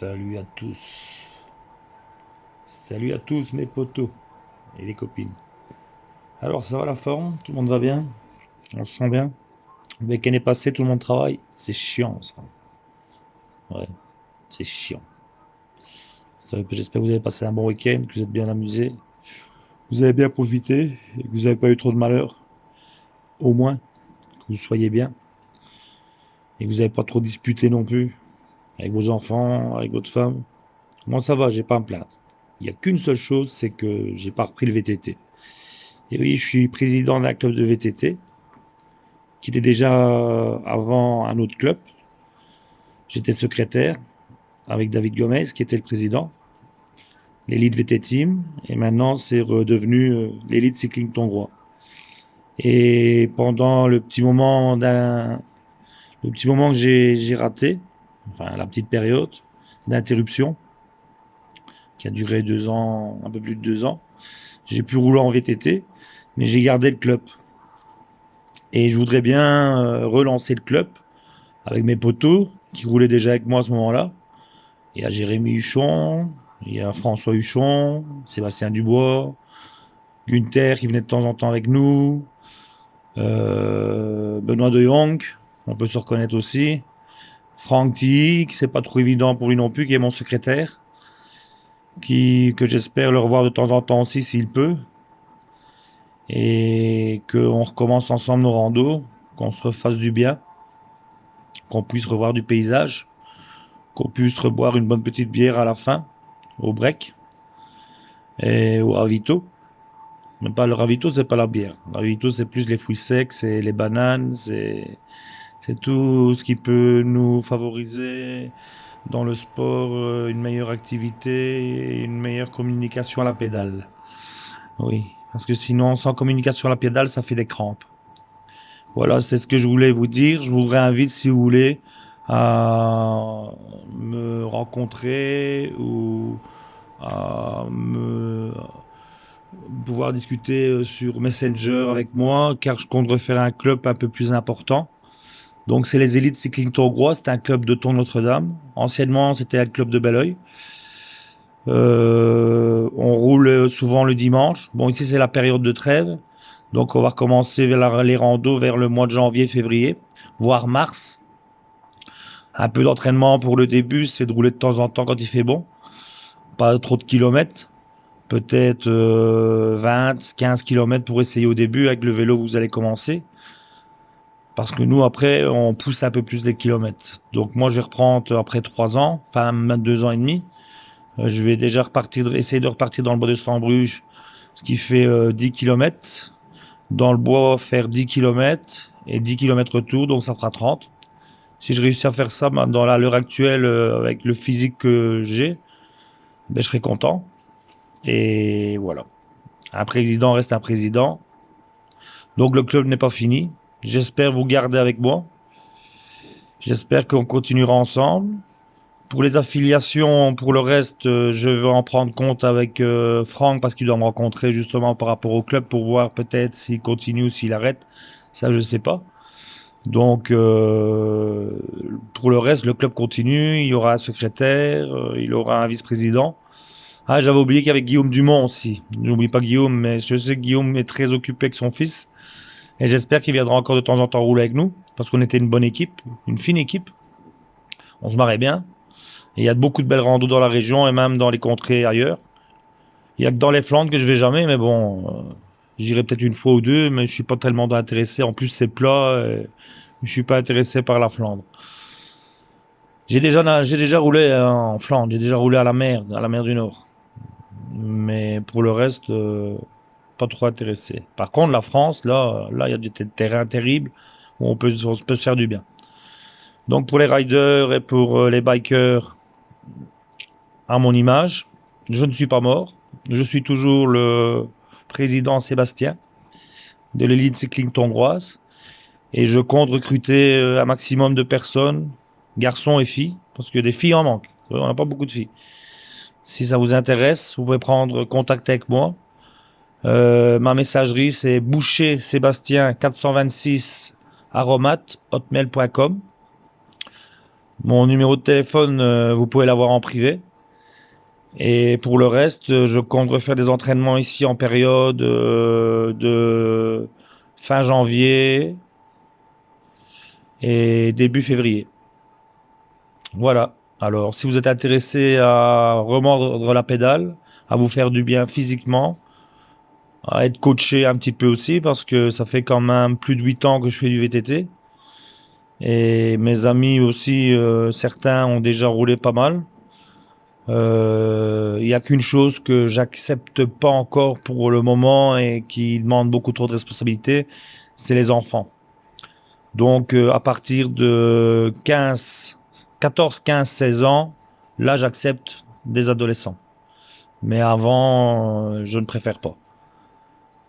Salut à tous. Salut à tous mes potos et les copines. Alors ça va la forme? Tout le monde va bien? On se sent bien? Le week-end est passé, tout le monde travaille? C'est chiant ça. Ouais, c'est chiant. J'espère que vous avez passé un bon week-end, que vous êtes bien amusés, que vous avez bien profité et que vous n'avez pas eu trop de malheur. Au moins, que vous soyez bien et que vous n'avez pas trop disputé non plus avec vos enfants, avec votre femme. Moi ça va, j'ai pas à me plaindre. Il n'y a qu'une seule chose, c'est que j'ai pas repris le VTT. Et oui, je suis président d'un club de VTT qui était déjà avant un autre club. J'étais secrétaire avec David Gomez, qui était le président, l'élite VT Team, et maintenant c'est redevenu l'élite cycling tongrois. Et pendant le petit moment que j'ai raté, enfin la petite période d'interruption, qui a duré 2 ans, un peu plus de 2 ans, j'ai pu rouler en VTT, mais j'ai gardé le club. Et je voudrais bien relancer le club avec mes potos qui roulaient déjà avec moi à ce moment-là. Il y a Jérémy Huchon, il y a François Huchon, Sébastien Dubois, Gunther qui venait de temps en temps avec nous, Benoît de Jong, on peut se reconnaître aussi, Franck Tilly, qui c'est pas trop évident pour lui non plus, qui est mon secrétaire, que j'espère le revoir de temps en temps aussi s'il peut, et qu'on recommence ensemble nos randos, qu'on se refasse du bien, qu'on puisse revoir du paysage, qu'on puisse reboire une bonne petite bière à la fin, au break, et au ravito. Mais pas le ravito, c'est pas la bière. Le ravito, c'est plus les fruits secs, c'est les bananes, c'est tout ce qui peut nous favoriser dans le sport, une meilleure activité et une meilleure communication à la pédale. Oui, parce que sinon, sans communication à la pédale, ça fait des crampes. Voilà, c'est ce que je voulais vous dire. Je vous réinvite, si vous voulez, à me rencontrer ou à me pouvoir discuter sur Messenger avec moi, car je compte refaire un club un peu plus important. Donc c'est les élites cycling tourgrois, c'est un club de Tour Notre-Dame. Anciennement c'était un club de Belleuil. On roule souvent le dimanche. Bon, ici c'est la période de trêve, donc on va recommencer les randos vers le mois de janvier, février, voire mars. Un peu d'entraînement pour le début, c'est de rouler de temps en temps quand il fait bon. Pas trop de kilomètres, peut-être 20, 15 kilomètres pour essayer au début avec le vélo vous allez commencer. Parce que nous, après, on pousse un peu plus les kilomètres. Donc moi, je vais reprendre après 3 ans, enfin même 2 ans et demi. Je vais déjà essayer de repartir dans le bois de Stambruge, ce qui fait 10 kilomètres. Dans le bois, faire 10 kilomètres et 10 kilomètres retour, donc ça fera 30. Si je réussis à faire ça dans l'heure actuelle, avec le physique que j'ai, ben, je serai content. Et voilà. Un président reste un président. Donc le club n'est pas fini. J'espère vous garder avec moi. J'espère qu'on continuera ensemble. Pour les affiliations, pour le reste, je vais en prendre compte avec Franck parce qu'il doit me rencontrer justement par rapport au club pour voir peut-être s'il continue ou s'il arrête. Ça, je sais pas. Donc, pour le reste, le club continue. Il y aura un secrétaire, il aura un vice-président. Ah, j'avais oublié qu'il y avait Guillaume Dumont aussi. N'oublie pas Guillaume, mais je sais que Guillaume est très occupé avec son fils. Et j'espère qu'il viendra encore de temps en temps rouler avec nous parce qu'on était une bonne équipe, une fine équipe. On se marrait bien. Et il y a beaucoup de belles randos dans la région et même dans les contrées ailleurs. Il y a que dans les Flandres que je vais jamais, mais bon, j'irai peut-être une fois ou deux, mais je suis pas tellement intéressé. En plus, c'est plat, et je suis pas intéressé par la Flandre. J'ai déjà roulé en Flandre, j'ai déjà roulé à la mer du Nord. Mais pour le reste, pas trop intéressé. Par contre, la France, là, il y a des terrains terribles où on peut se faire du bien. Donc pour les riders et pour les bikers, à mon image, je ne suis pas mort. Je suis toujours le président Sébastien de l'élite cycling tongroise et je compte recruter un maximum de personnes, garçons et filles, parce que des filles en manquent. On n'a pas beaucoup de filles. Si ça vous intéresse, vous pouvez prendre contact avec moi. Ma messagerie c'est bouchersébastien426 hotmail.com. Mon numéro de téléphone, vous pouvez l'avoir en privé. Et pour le reste, je compte refaire des entraînements ici en période de fin janvier et début février. Voilà. Alors, si vous êtes intéressé à remordre la pédale, à vous faire du bien physiquement, à être coaché un petit peu aussi, parce que ça fait quand même plus de 8 ans que je fais du VTT. Et mes amis aussi, certains ont déjà roulé pas mal. Il n'y a qu'une chose que j'accepte pas encore pour le moment et qui demande beaucoup trop de responsabilités, c'est les enfants. Donc à partir de 14, 15, 16 ans, là j'accepte des adolescents. Mais avant, je ne préfère pas.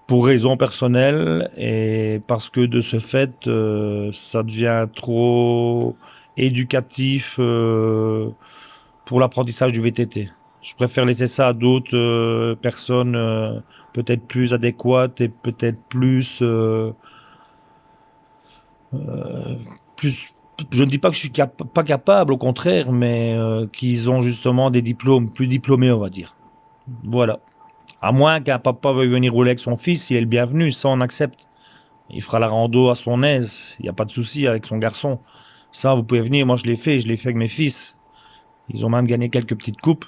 Pour raisons personnelles et parce que de ce fait, ça devient trop éducatif pour l'apprentissage du VTT. Je préfère laisser ça à d'autres personnes peut-être plus adéquates et peut-être plus. Je ne dis pas que je suis pas capable, au contraire, mais qu'ils ont justement des diplômes, plus diplômés, on va dire. Voilà. À moins qu'un papa veuille venir rouler avec son fils, il est le bienvenu, ça on accepte. Il fera la rando à son aise, il n'y a pas de souci avec son garçon. Ça, vous pouvez venir, moi je l'ai fait avec mes fils. Ils ont même gagné quelques petites coupes.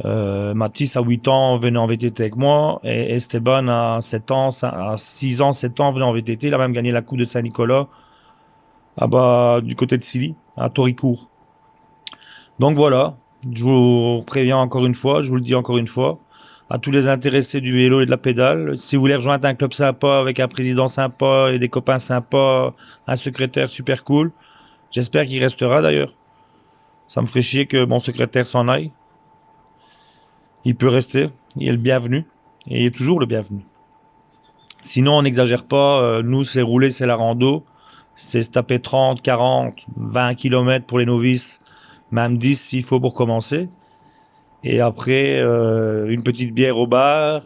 Mathis, à 8 ans, venait en VTT avec moi. Et Esteban, à 7 ans, à 6 ans, 7 ans, venait en VTT. Il a même gagné la Coupe de Saint-Nicolas, du côté de Silly, à Toricourt. Donc voilà, je vous préviens encore une fois, je vous le dis encore une fois, à tous les intéressés du vélo et de la pédale, si vous voulez rejoindre un club sympa, avec un président sympa et des copains sympas, un secrétaire super cool, j'espère qu'il restera d'ailleurs. Ça me ferait chier que mon secrétaire s'en aille. Il peut rester, il est le bienvenu, et il est toujours le bienvenu. Sinon, on n'exagère pas, nous, c'est rouler, c'est la rando, c'est se taper 30, 40, 20 km pour les novices, même 10 s'il faut pour commencer. Et après, une petite bière au bar,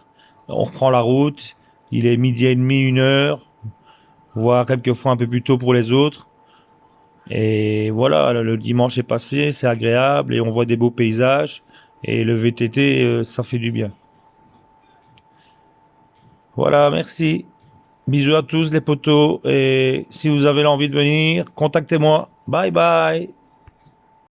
on reprend la route, il est midi et demi, 1 heure, voire quelquefois un peu plus tôt pour les autres. Et voilà, le dimanche est passé, c'est agréable et on voit des beaux paysages. Et le VTT, ça fait du bien. Voilà, merci. Bisous à tous les potos. Et si vous avez l'envie de venir, contactez-moi. Bye bye.